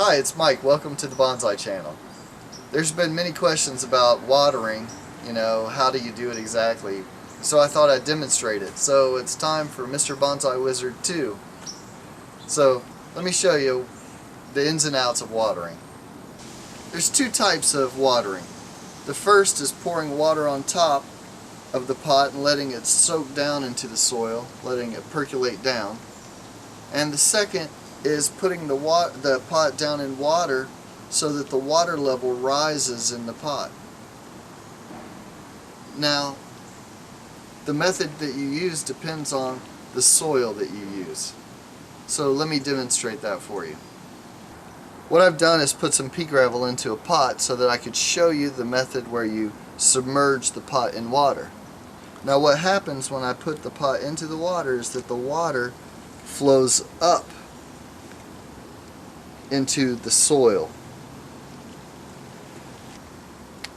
Hi, it's Mike. Welcome to the Bonsai channel. There's been many questions about watering, how do you do it exactly? So I thought I'd demonstrate it. So it's time for Mr. Bonsai Wizard 2. So let me show you the ins and outs of watering. There's two types of watering. The first is pouring water on top of the pot and letting it soak down into the soil, letting it percolate down. And the second is putting the pot down in water so that the water level rises in the pot. Now, the method that you use depends on the soil that you use. So let me demonstrate that for you. What I've done is put some pea gravel into a pot so that I could show you the method where you submerge the pot in water. Now what happens when I put the pot into the water is that the water flows up into the soil.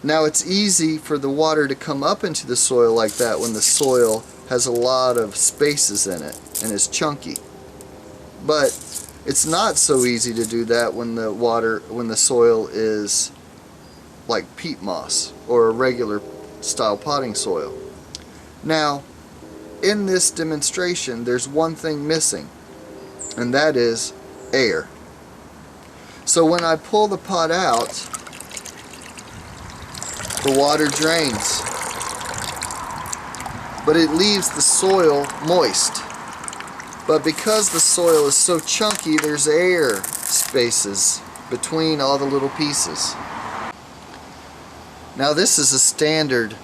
Now it's easy for the water to come up into the soil like that when the soil has a lot of spaces in it and is chunky. But it's not so easy to do that when the soil is like peat moss or a regular style potting soil. Now, in this demonstration, there's one thing missing, and that is air. So when I pull the pot out, the water drains, but it leaves the soil moist. But because the soil is so chunky, there's air spaces between all the little pieces. Now this is a standard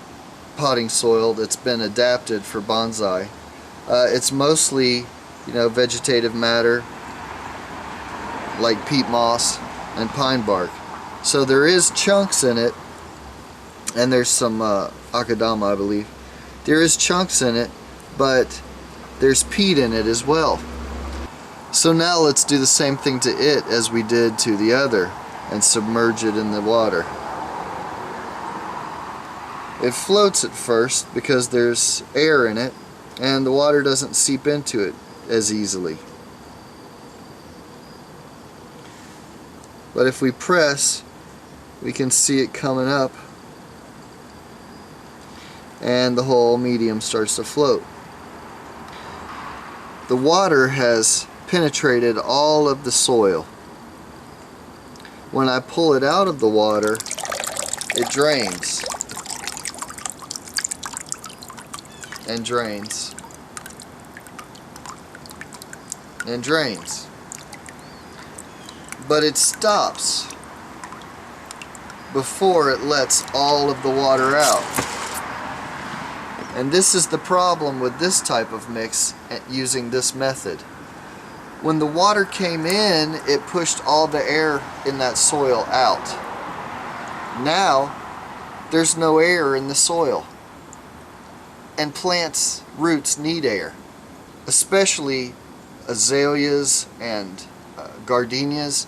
potting soil that's been adapted for bonsai. It's mostly, vegetative matter like peat moss and pine bark. So there is chunks in it, and there's some akadama, I believe. There is chunks in it, but there's peat in it as well. So now let's do the same thing to it as we did to the other and submerge it in the water. It floats at first because there's air in it and the water doesn't seep into it as easily. But if we press, we can see it coming up and the whole medium starts to float. The water has penetrated all of the soil. When I pull it out of the water, it drains and drains and drains. But it stops before it lets all of the water out. And this is the problem with this type of mix using this method. When the water came in, it pushed all the air in that soil out. Now, there's no air in the soil. And plants' roots need air, especially azaleas and gardenias.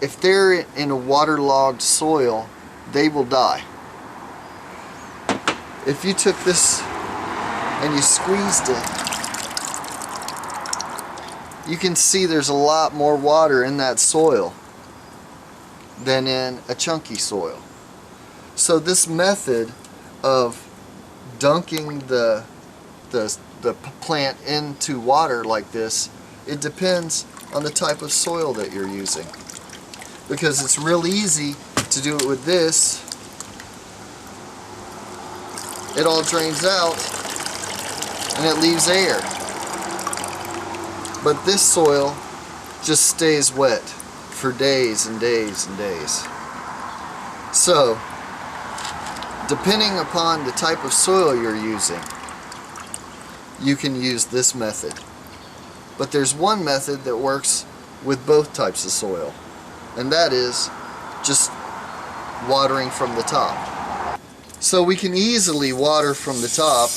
If they're in a waterlogged soil, they will die. If you took this and you squeezed it, you can see there's a lot more water in that soil than in a chunky soil. So this method of dunking the plant into water like this, it depends on the type of soil that you're using. Because it's real easy to do it with this. It all drains out and it leaves air. But this soil just stays wet for days and days and days. So, depending upon the type of soil you're using, you can use this method. But there's one method that works with both types of soil, and that is just watering from the top. So we can easily water from the top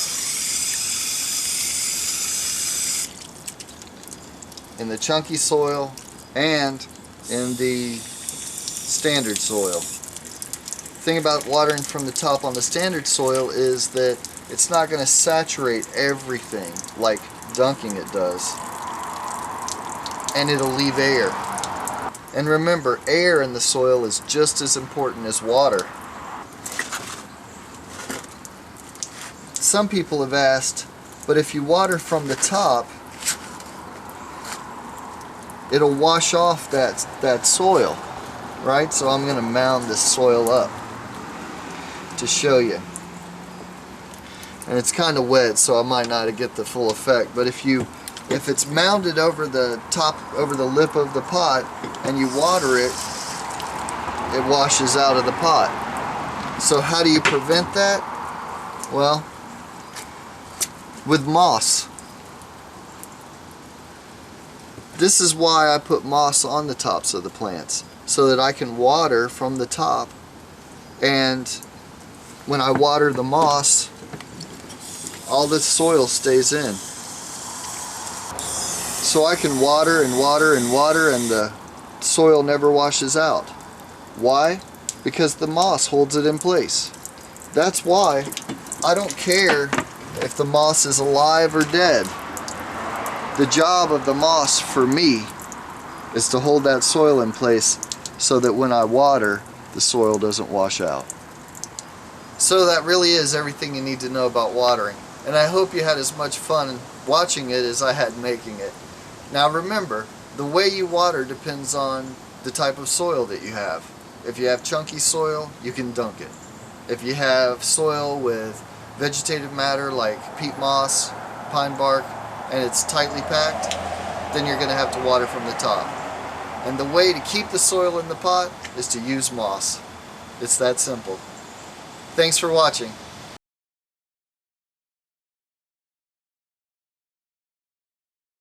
in the chunky soil and in the standard soil. The thing about watering from the top on the standard soil is that it's not going to saturate everything like dunking it does, and it'll leave air. And remember, air in the soil is just as important as water. Some people have asked, but if you water from the top, it'll wash off that soil, right? So I'm going to mound this soil up to show you. And it's kind of wet, so I might not get the full effect, but if it's mounded over the top, over the lip of the pot, and you water it, it washes out of the pot. So how do you prevent that? Well, with moss. This is why I put moss on the tops of the plants, so that I can water from the top, and when I water the moss, all the soil stays in. So I can water and water and water, and the soil never washes out. Why? Because the moss holds it in place. That's why I don't care if the moss is alive or dead. The job of the moss for me is to hold that soil in place so that when I water, the soil doesn't wash out. So that really is everything you need to know about watering. And I hope you had as much fun watching it as I had making it. Now remember, the way you water depends on the type of soil that you have. If you have chunky soil, you can dunk it. If you have soil with vegetative matter like peat moss, pine bark, and it's tightly packed, then you're going to have to water from the top. And the way to keep the soil in the pot is to use moss. It's that simple. Thanks for watching.